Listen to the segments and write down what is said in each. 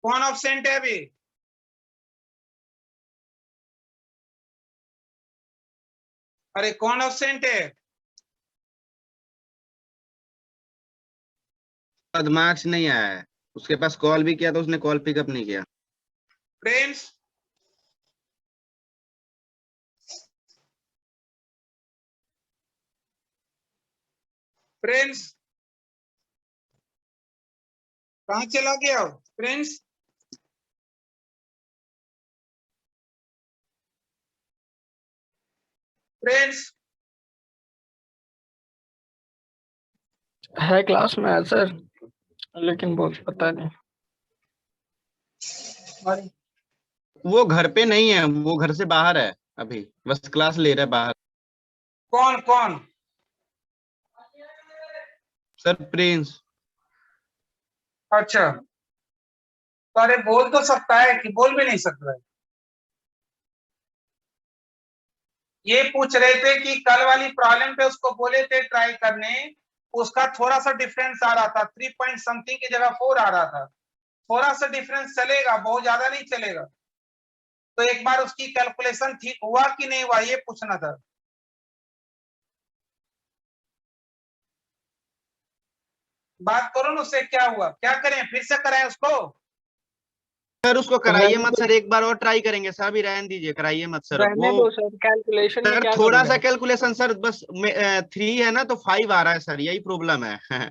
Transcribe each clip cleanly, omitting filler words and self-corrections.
कौन ऑब्सेंट है अभी? अरे कौन ऑब्सेंट है? मार्क्स नहीं आया है, उसके पास कॉल भी किया तो उसने कॉल पिकअप नहीं किया। प्रिंस, प्रिंस कहाँ चला गया हो प्रिंस? प्रिंस है क्लास में है सर, लेकिन बहुत पता नहीं। वो घर पे नहीं है, वो घर से बाहर है, अभी बस क्लास ले रहा है बाहर। कौन कौन? Sir Prince. अच्छा, तो अरे बोल तो सकता है कि बोल भी नहीं सकता है? ये पूछ रहे थे कि कल वाली प्रॉब्लम पे उसको बोले थे ट्राई करने, उसका थोड़ा सा डिफरेंस आ रहा था, 3 पॉइंट समथिंग की जगह 4 आ रहा था। थोड़ा सा डिफरेंस चलेगा, बहुत ज्यादा नहीं चलेगा। तो एक बार उसकी कैलकुलेशन ठीक हुआ कि नहीं हुआ ये पूछना था। बात करो ना उससे, क्या हुआ, क्या करें, फिर से कराएं उसको? सर उसको कराइए मत सर, एक बार और ट्राई करेंगे सर, अभी रहने दीजिए, कराइए मत सर। रहने वो दो सर, कैलकुलेशन में सर क्या थोड़ा करूंगा? सा कैलकुलेशन सर, बस 3 है ना तो 5 आ रहा है सर, यही प्रॉब्लम है।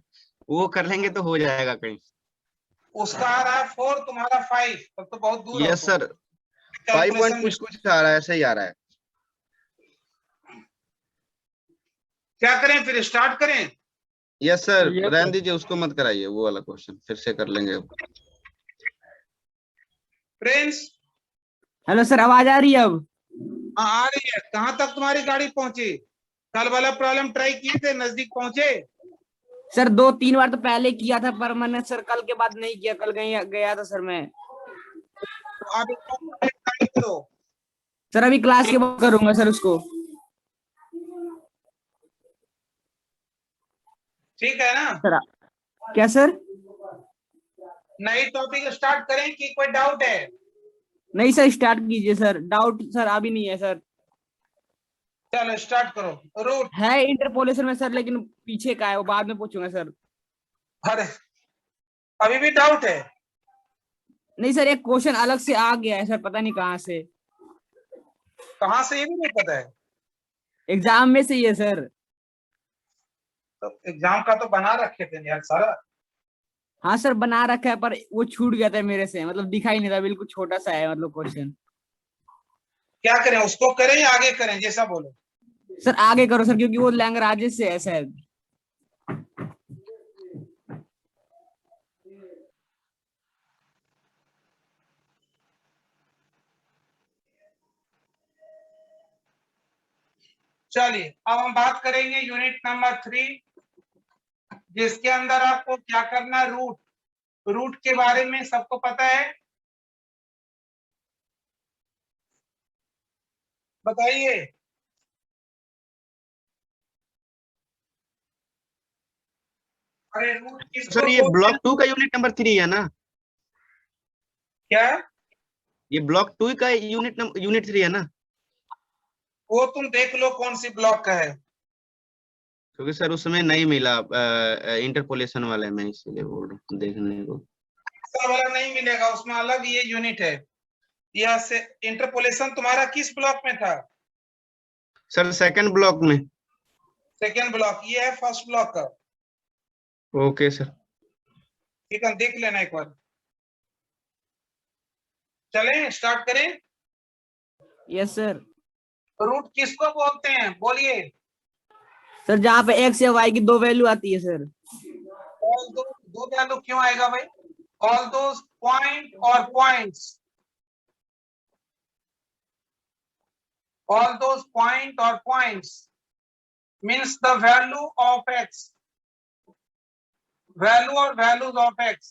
वो कर लेंगे तो हो जाएगा कहीं। उसका आ रहा है 4, तुम्हारा 5, तब तो बहुत दूर हो यस तुम सर, 5 पॉइंट कैलकुलेशन में। कुछ कुछ आ रहा है, ऐसे ही आ रहा है। क्या करें फिर, स्टार्ट करें? यस सर, ये रहने दीजिए, उसको मत कराइए, वो वाला क्वेश्चन फिर से कर लेंगे। प्रिंस, हेलो सर, आवाज आ रही है अब? हाँ आ रही है। कहाँ तक तुम्हारी गाड़ी पहुंची? कल वाला प्रॉब्लम ट्राई किए थे, नजदीक पहुंचे? सर 2-3 बार तो पहले किया था, पर मैंने सर कल के बाद नहीं किया, कल गया गया था सर मैं। तो आप एक बार ट्राई करो। सर अभी क्लास के बाद करूंगा सर उसको। ठीक है ना? सर क्या सर? नई टॉपिक स्टार्ट करें कि कोई डाउट है? नहीं सर, स्टार्ट कीजिए सर, डाउट सर अभी नहीं है सर। चलो स्टार्ट करो। रूट। है इंटरपोलेशन में सर, लेकिन पीछे का है, वो बाद में पूछूंगा सर। अरे अभी भी डाउट है? नहीं सर, एक क्वेश्चन अलग से आ गया है सर, पता नहीं कहाँ से। कहाँ से ये भी नहीं पता है? एग्जाम में से ही है सर। तो एग्जाम का तो बना रखे थे यार सारा। हाँ सर बना रखा है, पर वो छूट गया था मेरे से, मतलब दिखाई नहीं था, बिल्कुल छोटा सा है मतलब क्वेश्चन। क्या करें, उसको करें या आगे करें, जैसा बोलो। सर आगे करो सर, क्योंकि वो लैंग्वेज से है शायद। चलिए अब हम बात करेंगे यूनिट नंबर 3, जिसके अंदर आपको क्या करना है, रूट। रूट के बारे में सबको पता है? बताइए। अरे रूट सर किसको ये बोलते ब्लॉक हैं? 2 का यूनिट नंबर 3 है ना? क्या? ये ब्लॉक 2 का यूनिट 3 है ना? वो तुम देख लो कौन सी ब्लॉक का है। क्योंकि सर उसमें नहीं मिला इंटरपोलेशन वाले में, इसलिए बोल रहा हूं देखने को। ऐसा वाला नहीं मिलेगा, उसमें अलग ये यूनिट है। यह से इंटरपोलेशन तुम्हारा किस ब्लॉक में था? सर सेकंड ब्लॉक में। सेकेंड ब्लॉक, ये है फर्स्ट ब्लॉक का। Okay sir. ठीक है, देख लेना एक बार। चलें स्टार्ट करें। Yes sir. रूट किसको बोलते हैं, बोलिए। सर जहाँ पे एक्स या वाई की 2 वैल्यू आती है सर। ऑल दो वैल्यू क्यों आएगा भाई? ऑल दोस पॉइंट और points, all those point or points means the value of x, value or values of x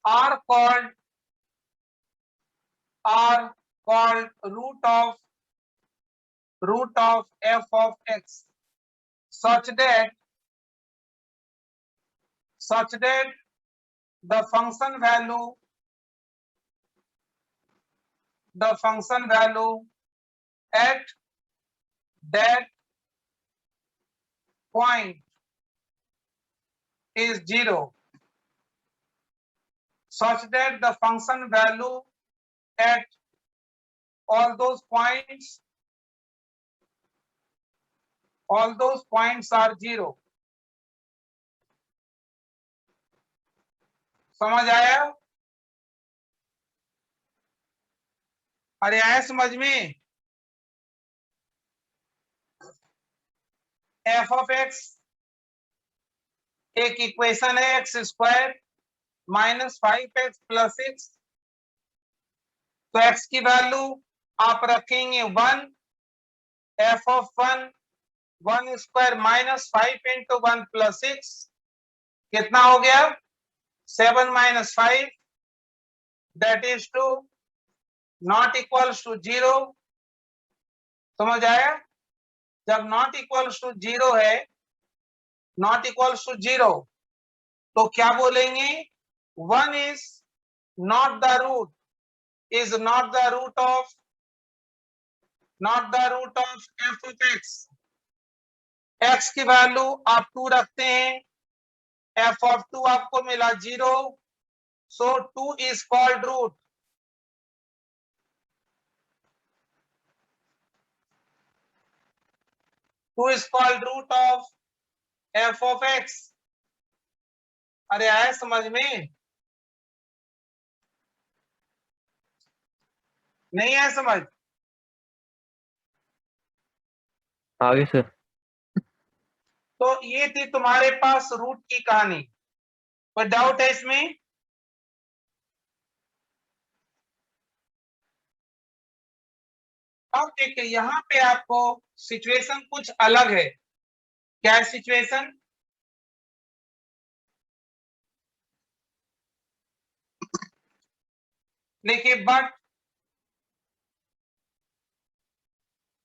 are called root of f of x, such that the function value the function value at that point is 0 such that the function value at all those points are 0. समझ आया? अरे आया समझ में? f of x एक equation है x square minus 5x plus 6, तो x की वैल्यू आप रखेंगे 1, f of 1 square minus 5 into 1 plus 6 कितना हो गया? 7 minus 5 that is 2 not equals to 0. समझ आया? जब नॉट इक्वल्स टू 0 है, नॉट इक्वल्स टू 0, तो क्या बोलेंगे? 1 is not the root of f of x. x की वैल्यू आप 2 रखते हैं, f of 2 आपको मिला 0, so 2 is called root. Who is called root of f of x? अरे आया समझ में? नहीं आया समझ? आगे सर। तो ये थी तुम्हारे पास रूट की कहानी. कोई डाउट है इसमें? अब देखिए यहाँ पे आपको सिचुएशन कुछ अलग है. क्या है सिचुएशन? देखिए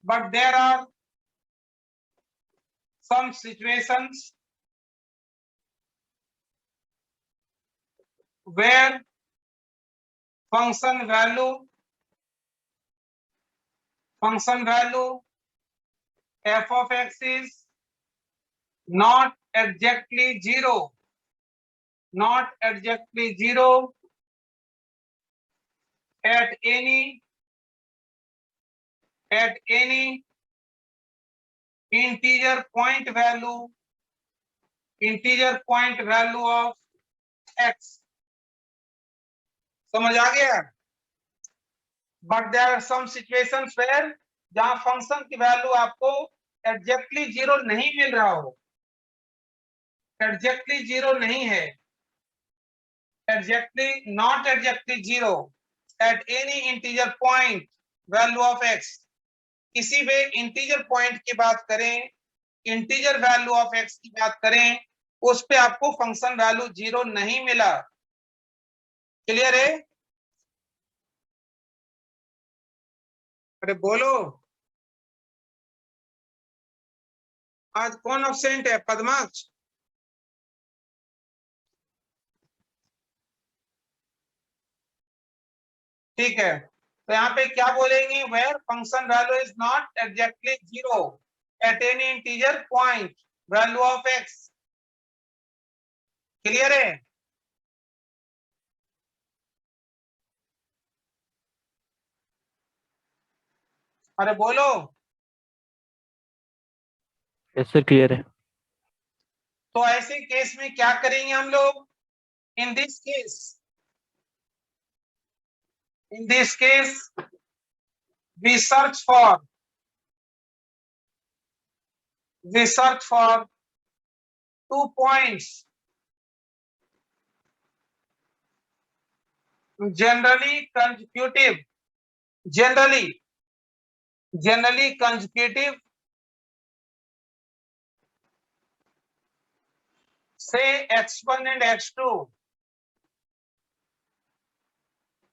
but there are some situations where function value f of x is not exactly 0, at any integer point value of x. समझ आ गया? But there are some situations where जहां फंक्शन की वैल्यू आपको एग्जैक्टली 0 नहीं मिल रहा हो, exactly 0 नहीं है, not exactly 0 at any integer point value of x. किसी भी इंटीजर पॉइंट की बात करें, इंटीजर वैल्यू ऑफ x की बात करें, उस पे आपको फंक्शन वैल्यू 0 नहीं मिला. क्लियर है? अरे बोलो, आज कौन अब्सेंट है? पद्माक्ष. ठीक है, तो यहाँ पे क्या बोलेंगे? Where function value is not exactly 0 at any integer point value of x. Clear है? अरे बोलो. यस सर क्लियर है। तो ऐसे केस में क्या करेंगे हम लोग? In this case we search for 2 points generally consecutive, say x1 and x2.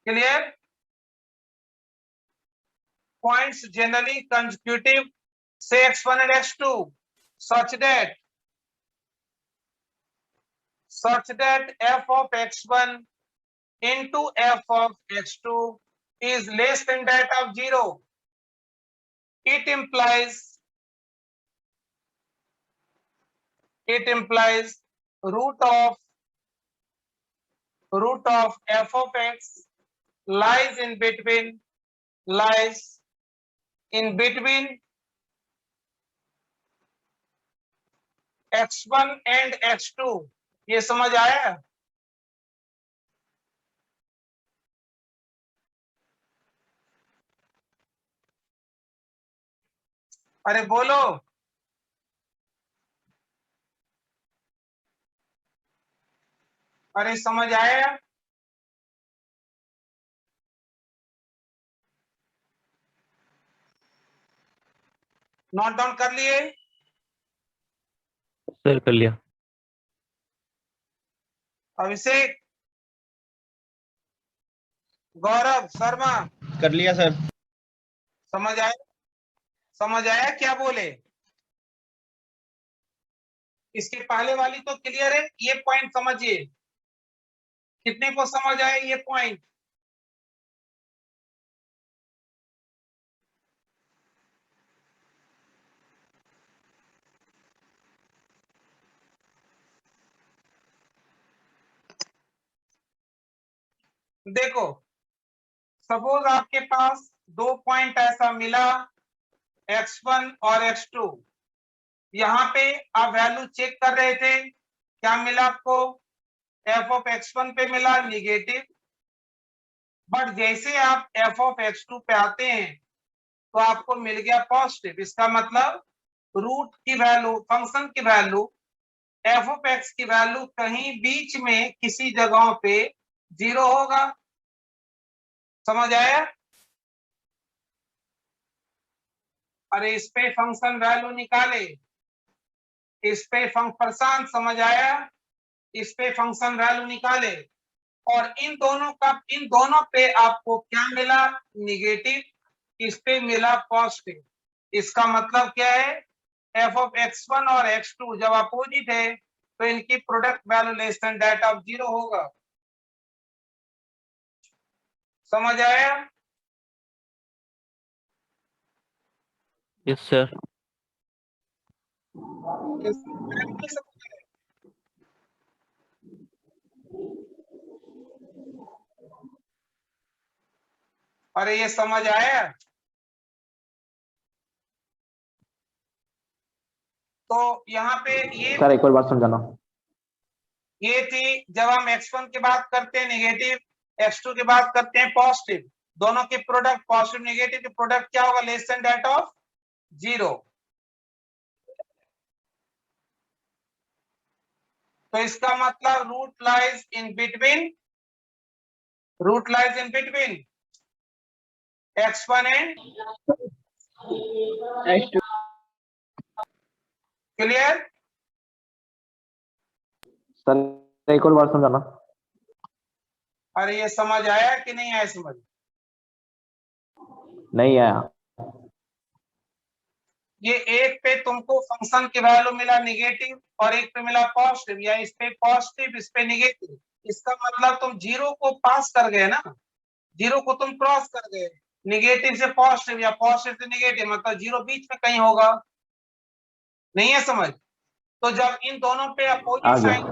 Clear? Points generally consecutive, say x1 and x2, such that f of x1 into f of x2 is less than that of 0, it implies root of f of x lies in between x1 and x2। ये समझ आया? अरे बोलो। अरे समझ आया? Note down कर लिए? सर कर लिया। अभिषेक, गौरव, शर्मा, कर लिया सर। समझ आया? समझ आया क्या बोले? इसके पहले वाली तो क्लियर है। ये पॉइंट समझिए, कितने को समझ आए ये पॉइंट? देखो, सपोज आपके पास दो पॉइंट ऐसा मिला, x1 और x2। यहाँ पे आप वैल्यू चेक कर रहे थे, क्या मिला आपको? f ऑफ x1 पे मिला निगेटिव, बट जैसे आप f ऑफ x2 पे आते हैं तो आपको मिल गया पॉजिटिव। इसका मतलब रूट की वैल्यू, फंक्शन की वैल्यू, f ऑफ x की वैल्यू कहीं बीच में किसी जगहों पे 0 होगा। समझ आया? अरे इस पे फंक्शन वैल्यू निकाले, इस पे प्रशांत समझ आया? इस पे फंक्शन वैल्यू निकाले और इन दोनों पे आपको क्या मिला? निगेटिव। इस पे मिला पॉजिटिव। इसका मतलब क्या है? f ऑफ x1 और x2 जब अपोजिट है तो इनकी product value less than that of 0 होगा। समझ आया? Yes sir. अरे ये समझ आया? तो यहाँ पे ये सर एक और बात समझाना। ये थी जब हम x1 की बात करते हैं नेगेटिव, x2 की बात करते हैं पॉजिटिव, दोनों के प्रोडक्ट पॉजिटिव नेगेटिव के प्रोडक्ट क्या होगा? Less than that of 0। तो इसका मतलब root lies in between x1 and x2। Clear? Sir एक और बात समझाना। अरे ये समझ आया कि नहीं आया समझ? नहीं आया। ये एक पे तुमको फंक्शन की वैल्यू मिला निगेटिव और एक पे मिला पॉजिटिव, या इस पे पॉजिटिव इस पे निगेटिव। इसका मतलब तुम 0 को पास कर गए ना, 0 को तुम क्रॉस कर गए। निगेटिव से पॉजिटिव या पॉजिटिव से निगेटिव, मतलब 0 बीच में कहीं होगा। नहीं है समझ? तो जब इन दोनों पे आ अपोजिट गया। साइन,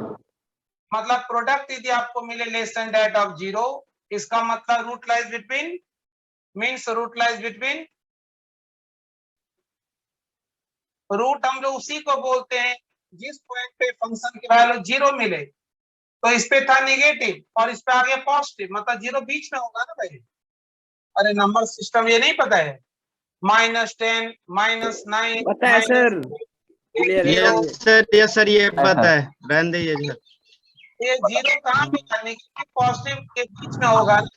मतलब प्रोडक्ट यदि आपको मिले लेस देन दैट ऑफ 0, इसका मतलब root lies between, means root lies between. Root हम लोग उसी को बोलते हैं जिस पॉइंट पे फंक्शन की वैल्यू 0 मिले। तो इस पे था निगेटिव और इस पे आ गया पॉजिटिव, मतलब 0 बीच में होगा ना भाई। अरे नंबर सिस्टम ये नहीं पता है? -10, -9, पता है सर, क्लियर है। यस सर ये पता है, रहने दीजिए सर। ये 0 कहाँ पे था? नेगेटिव पॉजिटिव के बीच में होगा ना।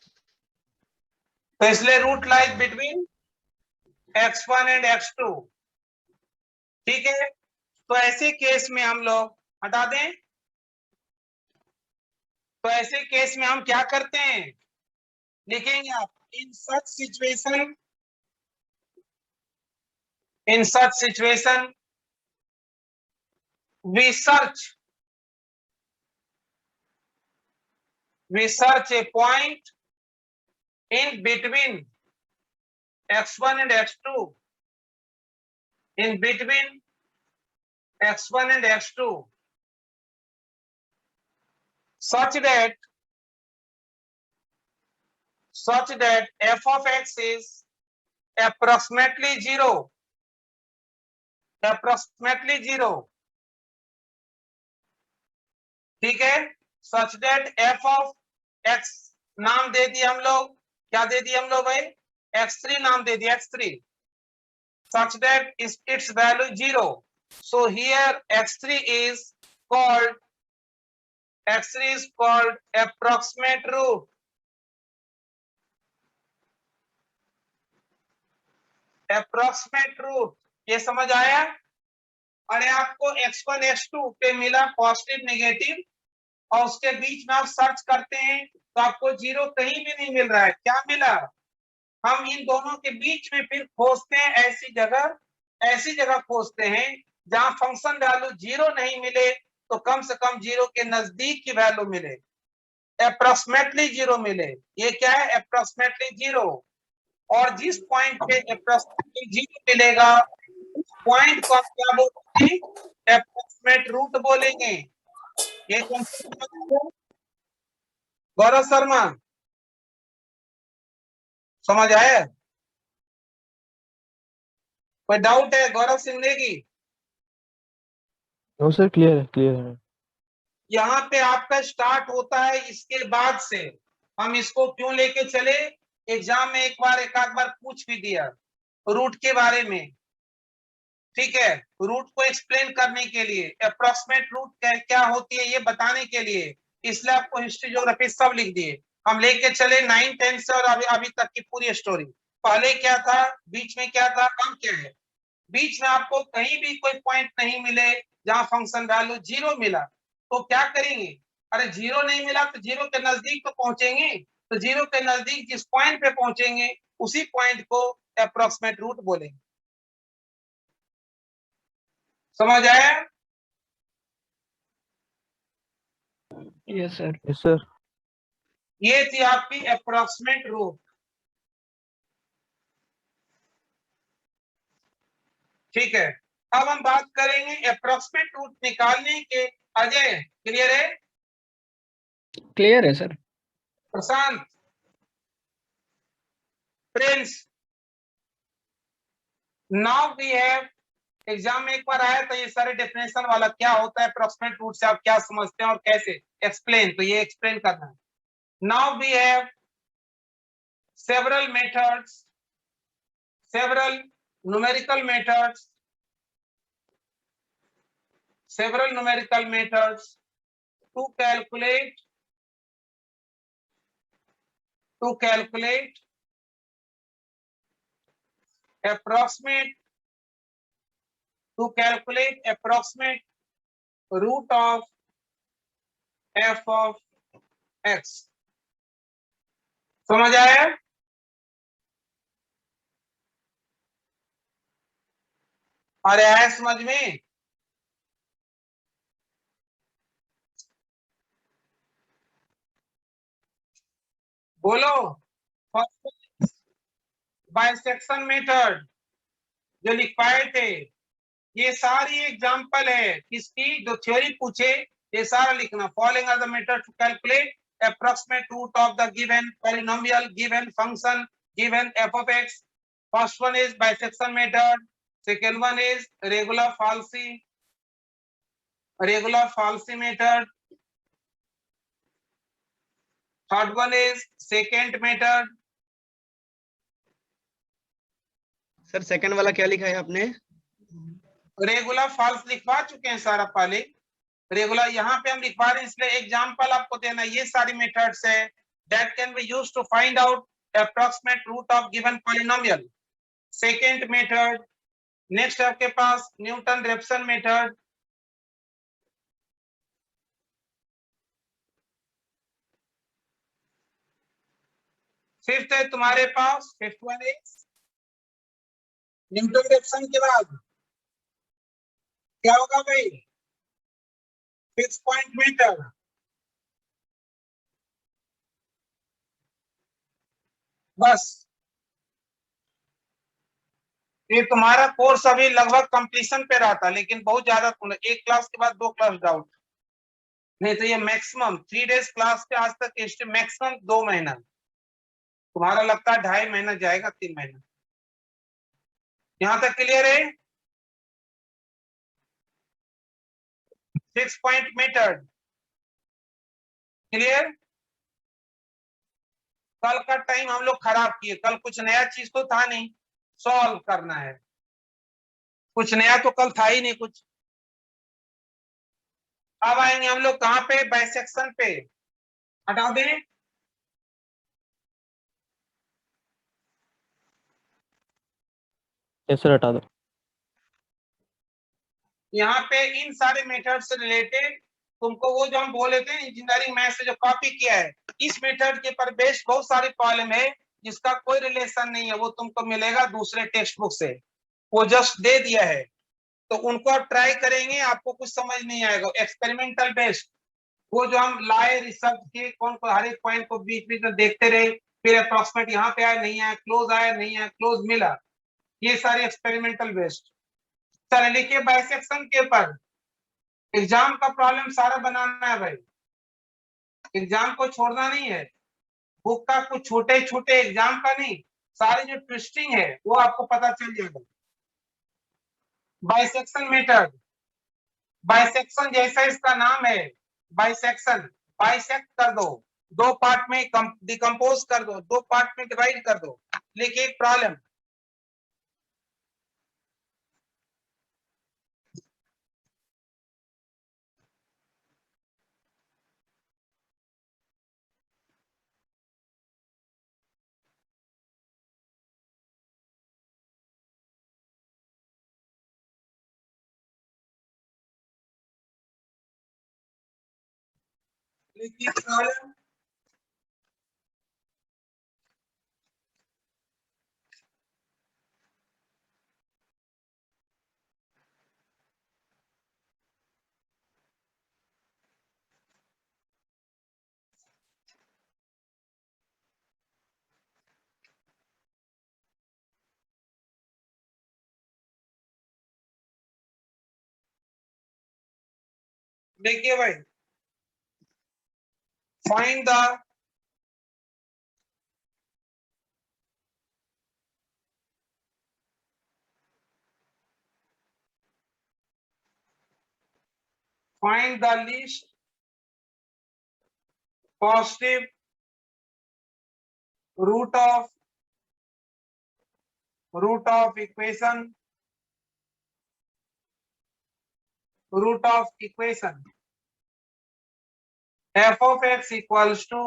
तो इसलिए root lies between x1 and x2। ठीक है, तो ऐसे केस में हम लोग हटा दें। तो ऐसे केस में हम क्या करते हैं? लिखेंगे आप, in such situation we search a point in between x1 and x2, in between x1 and x2, such that f of x is approximately 0, approximately 0, ठीक है। Such that F of x नाम दे दिया हम लोग, क्या दे दिया हम लोग भाई, x3 नाम दे दिया, x3, such that its value 0. So here x3 is called approximate root. Approximate root, ये समझ आया। अरे आपको x1 x2 पे मिला पॉजिटिव नेगेटिव, और उसके बीच में आप सर्च करते हैं तो आपको 0 कहीं भी नहीं मिल रहा है, क्या मिला, हम इन दोनों के बीच में फिर खोजते हैं ऐसी जगह खोजते हैं जहां फंक्शन वैल्यू 0 नहीं मिले तो कम से कम 0 के नजदीक की वैल्यू मिले, अप्रोक्सीमेटली 0 मिले। ये क्या है, अप्रोक्सीमेटली 0। और जिस पॉइंट पे अप्रोक्सीमेटली 0 मिलेगा उस पॉइंट को हम क्या बोलेंगे, अप्रोक्सीमेट रूट बोलेंगे। ये गौरव शर्मा समझ आया, कोई डाउट है Gaurav Singh Negi? No sir, clear है। यहाँ पे आपका स्टार्ट होता है इसके बाद से, हम इसको क्यों लेके चले, एग्जाम में एक आध बार पूछ भी दिया रूट के बारे में, ठीक है, रूट को एक्सप्लेन करने के लिए, अप्रोक्सीमेट रूट क्या होती है ये बताने के लिए, इसलिए आपको हिस्ट्री ज्योग्राफी सब लिख दिए। हम लेके चले 9, 10 से और अभी तक की पूरी स्टोरी, पहले क्या था, बीच में क्या था, अब क्या है। बीच में आपको कहीं भी कोई पॉइंट नहीं मिले जहां फंक्शन वैल्यू 0 मिला तो क्या करेंगे, अरे 0 नहीं मिला तो 0 के नजदीक तो पहुंचेंगे, तो 0 के नजदीक जिस पॉइंट पे पहुंचेंगे उसी पॉइंट को अप्रोक्सीमेट रूट बोलेंगे। समझ आया? Yes sir. ये थी आपकी अप्रोक्सीमेट रूट, ठीक है। अब हम बात करेंगे अप्रोक्सीमेट रूट निकालने के। अजय क्लियर है? क्लियर है sir. Prashant, Prince, now we have, exam में एक बार आया था ये सारे डेफिनेशन वाला, क्या होता है अप्रोक्सीमेट रूट से आप क्या समझते हैं और कैसे एक्सप्लेन, तो ये एक्सप्लेन करना है। Now we have several methods, several numerical methods to calculate approximate root of f of x। समझ आया? अरे आया समझ में? बोलो। बाइसेक्शन मेथड जो लिख पाए थे, ये सारी एग्जांपल है किसकी, जो थ्योरी पूछे ये सारा लिखना। Following are the method to calculate approximate root of the given polynomial, given function, given f of x. First one is bisection method, second one is regular falsy method, third one is secant method। Sir second वाला क्या लिखा है आपने? Regular false लिखवा चुके हैं सारा पहले, रेगुलर यहाँ पे हम लिखवा रहे हैं इसलिए एग्जांपल आपको देना। ये सारी मेथड्स है that can be used to find out approximate root of given polynomial। Second method, next आपके पास न्यूटन रेप्सन मेथड, फिफ्थ है तुम्हारे पास, fifth one is Newton Raphson के बाद क्या होगा भाई, फिक्स पॉइंट मेथड। बस ये तुम्हारा कोर्स अभी लगभग कंप्लीशन पे रहा था, लेकिन बहुत ज्यादा एक क्लास के बाद 2 क्लास डाउट, नहीं तो ये मैक्सिमम 3 डेज क्लास पे आज तक मैक्सिमम 2 महीना, तुम्हारा लगता है 2.5 महीना जाएगा, 3 महीना। यहां तक क्लियर है? 6 पॉइंट मेथड क्लियर? कल का टाइम हम लोग खराब किए, कल कुछ नया चीज तो था नहीं, सॉल्व करना है, कुछ नया तो कल था ही नहीं कुछ। अब आएंगे हम लोग कहां पे? बाइसेक्शन पे। हटा दें, सर हटा दो। यहाँ पे इन सारे मेथड से रिलेटेड तुमको वो जो हम बोले थे इंजीनियरिंग मैथ से जो कॉपी किया है, इस मेथड के पर बेस्ड बहुत सारे प्रॉब्लम है जिसका कोई रिलेशन नहीं है, वो तुमको मिलेगा दूसरे टेक्स्ट बुक से, वो जस्ट दे दिया है, तो उनको आप ट्राई करेंगे, आपको कुछ समझ नहीं आएगा। एक्सपेरिमेंटल बेस्ड वो जो हम लाए रिसर्च के, कौन को हर एक पॉइंट को बीच बीच में देखते रहे, फिर अप्रोक्सीमेट यहाँ पे आया नहीं आया, क्लोज आया नहीं आया, क्लोज मिला, ये सारे एक्सपेरिमेंटल बेस्ड। चल लिखिए बाइसेक्शन के ऊपर एग्जाम का प्रॉब्लम सारा बनाना है भाई, एग्जाम को छोड़ना नहीं है, बुक का कुछ छोटे छोटे एग्जाम का नहीं, सारी जो ट्विस्टिंग है वो आपको पता चल जाएगा। बाइसेक्शन मेथड, बाइसेक्शन जैसा इसका नाम है, बाइसेक्शन, बाइसेक्ट कर दो, 2 पार्ट में डिकम्पोज कर दो, 2 पार्ट में डिवाइड कर दो। लिखिए एक प्रॉब्लम, लिखिए प्रॉब्लम, देखिए भाई, find the least positive root of equation, root of equation f of x equals to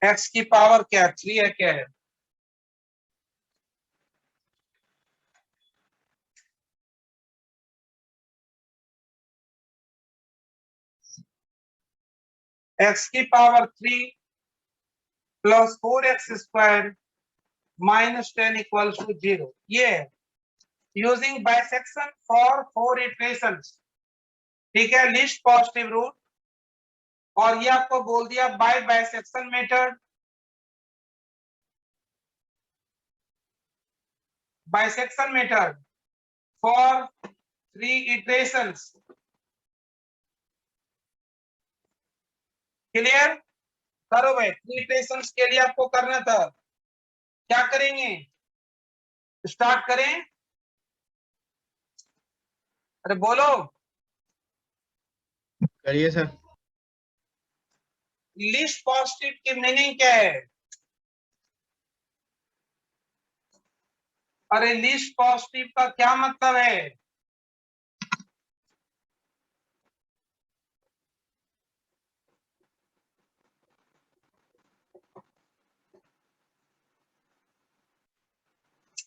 x की पावर क्या 3 है, क्या है? x की पावर 3 plus 4x square minus 10 equals to 0, ये है यूजिंग बाइसेक्शन फॉर 4 इटरेशंस, ठीक है, लिस्ट पॉजिटिव रूट, और ये आपको बोल दिया by bisection method, bisection method for 3 iterations, clear? करो भाई, 3 इटरेशंस के लिए आपको करना था, क्या करेंगे? स्टार्ट करें, अरे बोलो, करिए सर। लिस्ट पॉजिटिव की मीनिंग क्या है? अरे लिस्ट पॉजिटिव का क्या मतलब है?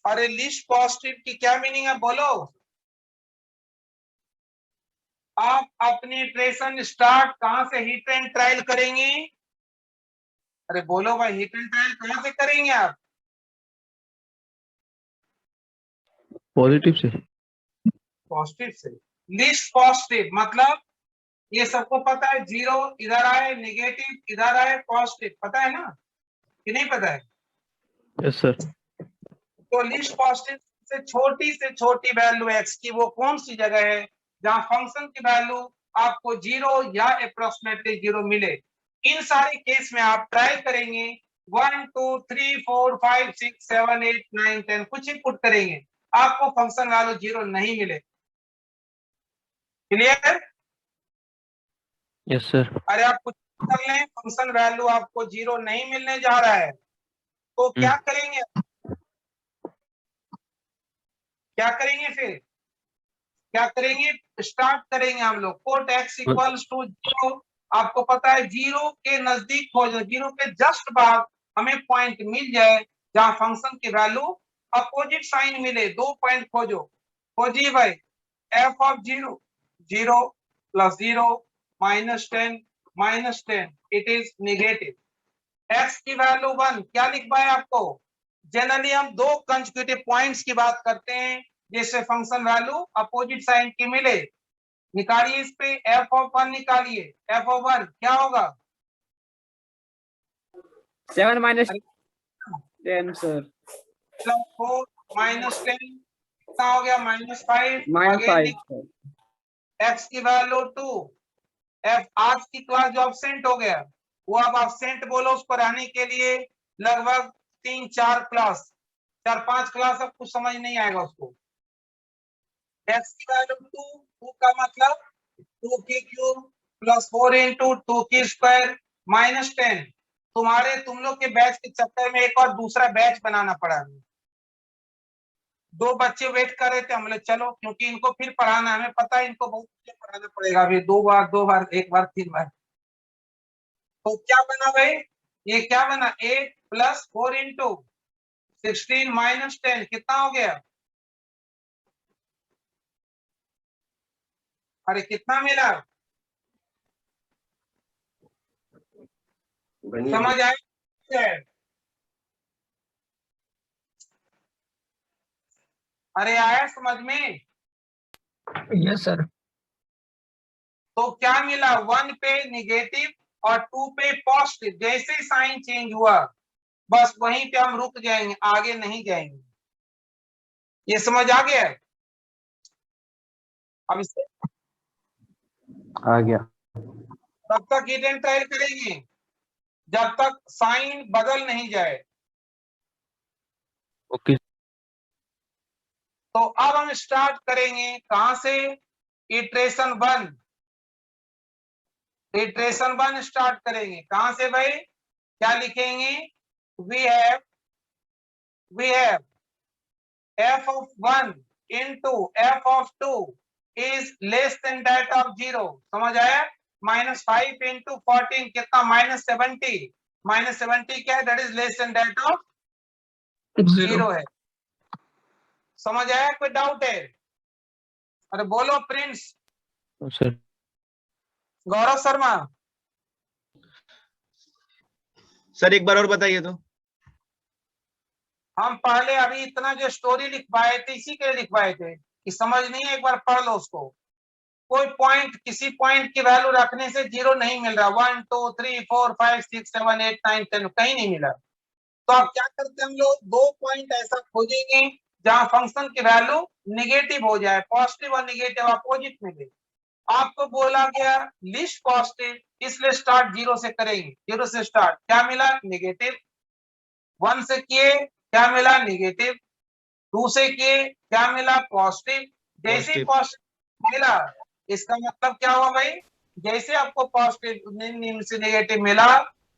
अरे लिस्ट पॉजिटिव की क्या मीनिंग है, बोलो। आप अपनी इटरेशन स्टार्ट कहां से हिट एंड ट्रायल करेंगे? अरे बोलो भाई, हिट एंड ट्रायल कहां से करेंगे आप? पॉजिटिव से। पॉजिटिव से। लिस्ट पॉजिटिव मतलब ये सबको पता है, 0 इधर आए, नेगेटिव इधर आए, पॉजिटिव, पता है ना? कि नहीं पता है? Yes sir. तो लीस्ट कॉस्ट से छोटी वैल्यू x की वो कौन सी जगह है जहां फंक्शन की वैल्यू आपको 0 या अप्रोक्सीमेटली 0 मिले। इन सारे केस में आप ट्राई करेंगे 1 2 3 4 5 6 7 8 9 10 कुछ ही पुट करेंगे, आपको फंक्शन वैल्यू 0 नहीं मिले। क्लियर? Yes sir. अरे आप कुछ कर लें, फंक्शन वैल्यू आपको 0 नहीं मिलने जा रहा है, तो क्या करेंगे? क्या करेंगे फिर? क्या करेंगे? स्टार्ट करेंगे हम लोग पुट x इक्वल्स टू 0। आपको पता है 0 के नजदीक हो जाए, 0 के जस्ट बाद हमें पॉइंट मिल जाए जहां फंक्शन की वैल्यू अपोजिट साइन मिले। 2 पॉइंट खोजो, खोजिए भाई। f of 0 0 plus 0 -10 it is negative. x की वैल्यू 1 क्या लिख पाए आपको? जनरली हम 2 कंसेक्यूटिव पॉइंट्स की बात करते हैं जिससे फंक्शन वैल्यू अपोजिट साइन की मिले। निकालिए इस पे f ऑफ 1 निकालिए। f ऑफ 1 क्या होगा? 7 minus 10 सर। प्लस 4 -10 कितना हो गया? -5। -5 सर। x की वैल्यू 2। f आज की क्लास जो absent हो गया वो अब absent बोलो उसको रहने के लिए लगभग 3-4 क्लास, 4-5 क्लास अब कुछ समझ नहीं आएगा उसको। x की वैल्यू 2 का मतलब 2 की क्यूब प्लस 4 इंटू 2 की स्क्वायर -10। तुम लोग के बैच के चक्कर में एक और दूसरा बैच बनाना पड़ा। 2 बच्चे वेट कर रहे थे, हम लोग चलो क्योंकि इनको फिर पढ़ाना है, हमें पता है इनको बहुत कुछ पढ़ाना पड़ेगा अभी 2 बार 1 बार 3 बार। तो क्या बना भाई? ये क्या बना? 8 प्लस 4 इंटू 16 -10 कितना हो गया? अरे कितना मिला? समझ आया? अरे आया समझ में? Yes sir. तो क्या मिला? 1 पे निगेटिव और 2 पे पॉजिटिव। जैसे साइन चेंज हुआ बस वहीं पे हम रुक जाएंगे, आगे नहीं जाएंगे। ये समझ आ गया? अब इससे आ गया। तब तक हिट एंड ट्रायल करेंगे जब तक साइन बदल नहीं जाए। ओके। तो अब हम स्टार्ट करेंगे कहां से? इटरेशन 1। इटरेशन 1 स्टार्ट करेंगे कहां से भाई? क्या लिखेंगे? We have f of 1 into f of 2 is less than that of 0। समझ आया? -5 into 14 कितना? -70। -70 क्या है? That is less than that of 0 है। समझ आया? कोई डाउट है? अरे बोलो Prince. Sir. Gaurav Sharma. Sir एक बार और बताइए तो। हम पहले अभी इतना जो स्टोरी लिखवाए थे इसी के लिए लिखवाए थे कि समझ नहीं है, एक बार पढ़ लो उसको। कोई पॉइंट, किसी पॉइंट की वैल्यू रखने से 0 नहीं मिल रहा। 1 2 3 4 5 6 7 8 9 10 कहीं नहीं मिला। तो अब क्या करते हैं हम लोग? 2 पॉइंट ऐसा खोजेंगे जहां फंक्शन की वैल्यू निगेटिव हो जाए, पॉजिटिव और निगेटिव अपोजिट मिले। आपको बोला गया लिस्ट पॉजिटिव, इसलिए स्टार्ट 0 से करेंगे। 0 से स्टार्ट, क्या मिला? निगेटिव। 1 से किए, क्या मिला? निगेटिव। 2 से किए, क्या मिला? पॉजिटिव। जैसे ही पॉजिटिव मिला इसका मतलब क्या हुआ भाई? जैसे आपको पॉजिटिव से नेगेटिव मिला,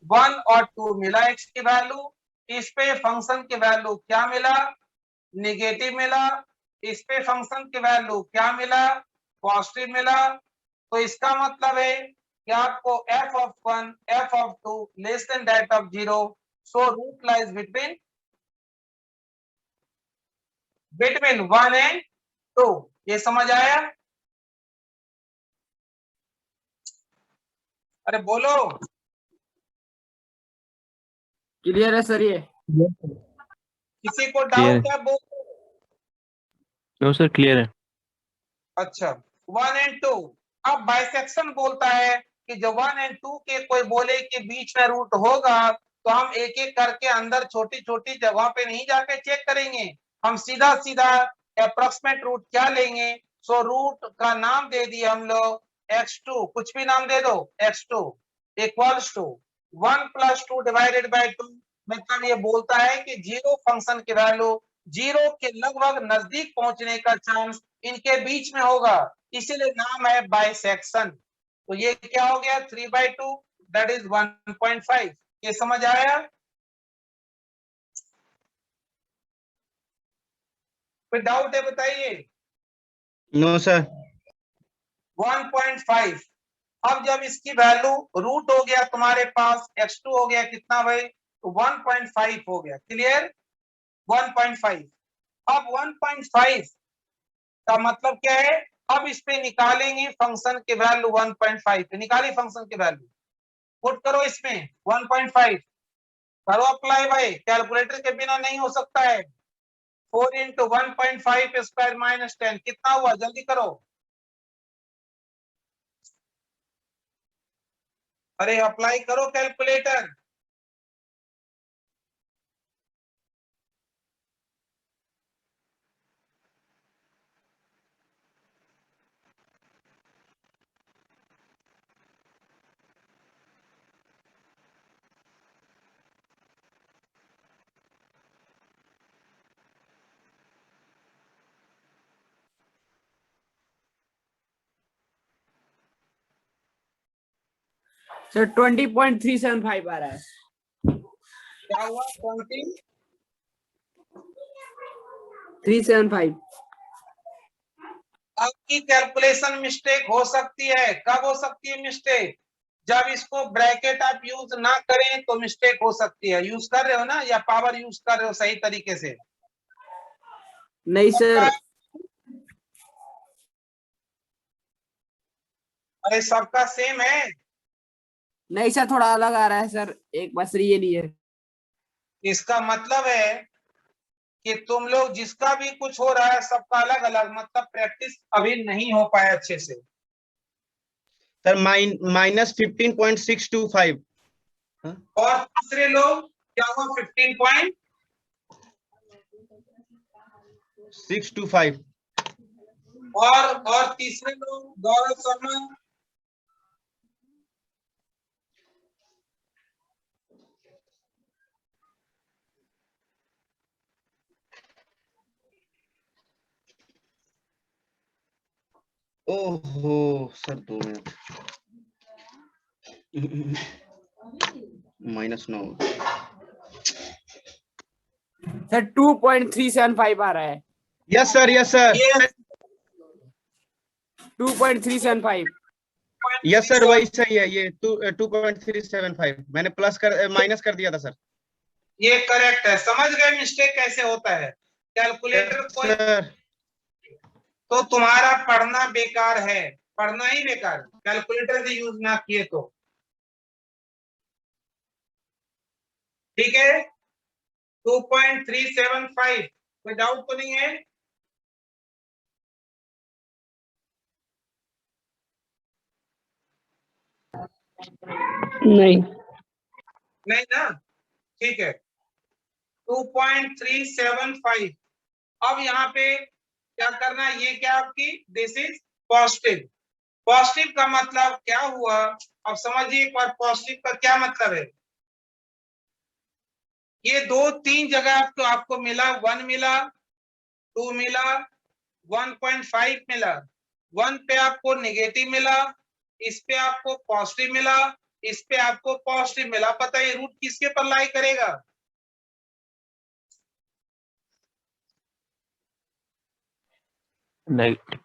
1 और 2 मिला x की वैल्यू, इस पे फंक्शन की वैल्यू क्या मिला? नेगेटिव मिला। इस पे फंक्शन की वैल्यू क्या मिला? पॉजिटिव मिला। तो इसका मतलब है कि आपको f of 1 f of 2 less than that of 0, so root lies between 1 and 2। ये समझ आया? अरे बोलो। क्लियर है सर ये? किसी को Clear डाउट है? बोलो। नो सर, क्लियर है। अच्छा 1 and 2। अब बाइसेक्शन बोलता है कि जो 1 and 2 के कोई बोले कि बीच में रूट होगा तो हम एक एक करके अंदर छोटी छोटी जगहों पे नहीं जाके चेक करेंगे, हम सीधा सीधा अप्रोक्सीमेट रूट क्या लेंगे। सो रूट का नाम दे दिए हम लोग x2, कुछ भी नाम दे दो, x2 equals to 1 + 2 divided by 2। मतलब ये बोलता है कि जीरो फंक्शन की वैल्यू जीरो के लगभग नजदीक पहुंचने का चांस इनके बीच में होगा, इसीलिए नाम है बाइसेक्शन। तो ये क्या हो गया 3/2 दैट इज 1.5। ये समझ आया? कोई डाउट है बताइए? No sir. 1.5। अब जब इसकी वैल्यू रूट हो गया तुम्हारे पास x2 हो गया कितना भाई, तो 1.5 हो गया। क्लियर? 1.5। अब 1.5 का मतलब क्या है, अब इस पे निकालेंगे फंक्शन के वैल्यू 1.5 पे निकाली फंक्शन के वैल्यू, पुट करो इसमें 1.5, करो अप्लाई भाई, कैलकुलेटर के बिना नहीं हो सकता है। 4 × 1.5 स्क्वायर माइनस 10 कितना हुआ, जल्दी करो। अरे अप्लाई करो कैलकुलेटर। सर 20.375 आ रहा है। क्या हुआ 20? 375। आपकी कैलकुलेशन मिस्टेक हो सकती है। कब हो सकती है मिस्टेक? जब इसको ब्रैकेट आप यूज ना करें तो मिस्टेक हो सकती है। यूज कर रहे हो ना, या पावर यूज कर रहे हो सही तरीके से? नहीं सर, अरे सबका सेम है। नहीं सर, थोड़ा अलग आ रहा है सर, एक बस ये नहीं है। इसका मतलब है कि तुम लोग जिसका भी कुछ हो रहा है सबका अलग अलग, मतलब प्रैक्टिस अभी नहीं हो पाया अच्छे से। सर -15.625। और दूसरे लोग क्या हुआ 15.625। और तीसरे लोग गौरव शर्मा। ओहो सर 2 मिनट। -9। सर 2.375 आ रहा है। यस सर, यस सर, ये 2.375। यस सर, वही सही है। ये 2.375 मैंने माइनस कर दिया था सर। ये करेक्ट है। समझ गए मिस्टेक कैसे होता है? कैलकुलेटर यस कोई सर। तो तुम्हारा पढ़ना बेकार है, पढ़ना ही बेकार, कैलकुलेटर से यूज ना किए तो। ठीक है 2.375, कोई डाउट तो नहीं है? नहीं। नहीं ना, ठीक है 2.375। अब यहाँ पे क्या करना है, ये क्या आपकी दिस इज पॉजिटिव। पॉजिटिव का मतलब क्या हुआ, अब समझिए एक बार पॉजिटिव का क्या मतलब है। ये 2-3 जगह आपको मिला, 1 मिला, 2 मिला, 1.5 मिला। 1 पे आपको नेगेटिव मिला, इस पे आपको पॉजिटिव मिला, इस पे आपको पॉजिटिव मिला। बताइए रूट किसके पर लाई करेगा? नेगेटिव।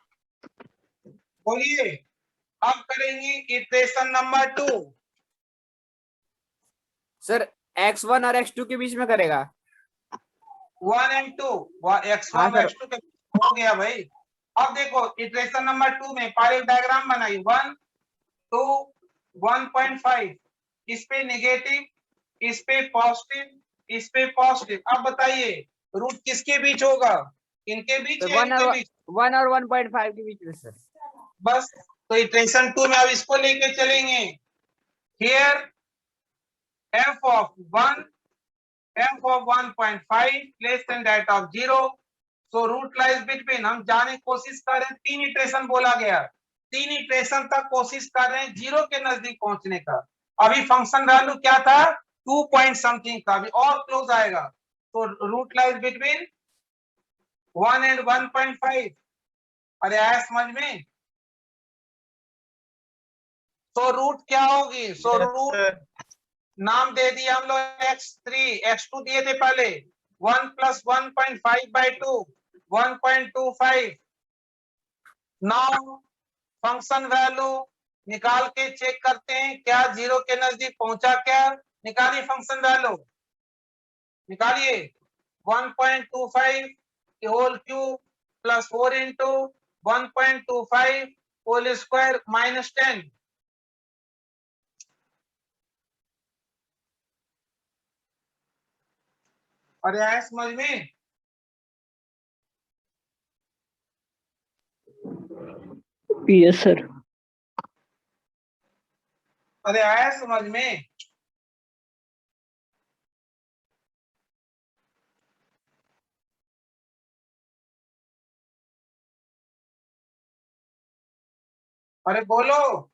बोलिए। अब करेंगे इटरेशन नंबर 2। सर x1 और x2 के बीच में करेगा। 1 and 2 x1 हाँ सर। x2 हो गया भाई। अब देखो इटरेशन नंबर 2 में पायलट डायग्राम बनाई, 1 2 1.5, इस पे नेगेटिव, इस पे पॉजिटिव, इस पे पॉजिटिव। अब बताइए रूट किसके बीच होगा, इनके बीच तो या इनके बीच? 1 और 1.5 के बीच में सर। बस तो इटरेशन 2 में अब इसको लेके चलेंगे। Here f of 1, f of 1.5 less than that of 0. So root lies between, हम जाने की कोशिश कर रहे हैं, 3 इटरेशन बोला गया, 3 इटरेशन तक कोशिश कर रहे हैं 0 के नजदीक पहुंचने का। अभी फंक्शन वैल्यू क्या था, 2 पॉइंट समथिंग का, अभी और क्लोज आएगा। तो रूट लाइज बिटवीन 1 and 1.5। अरे आया समझ में? तो रूट क्या होगी, सो रूट नाम दे दिया हम लोग x3, x2 दिए थे पहले, 1 + 1.5/2 1.25। नाउ फंक्शन वैल्यू निकाल के चेक करते हैं क्या 0 के नजदीक पहुंचा क्या। निकालिए फंक्शन वैल्यू, निकालिए 1.25 whole cube plus 4 into 1.25 whole square minus 10। अरे आया समझ में? Yes sir. अरे आया समझ में? अरे बोलो।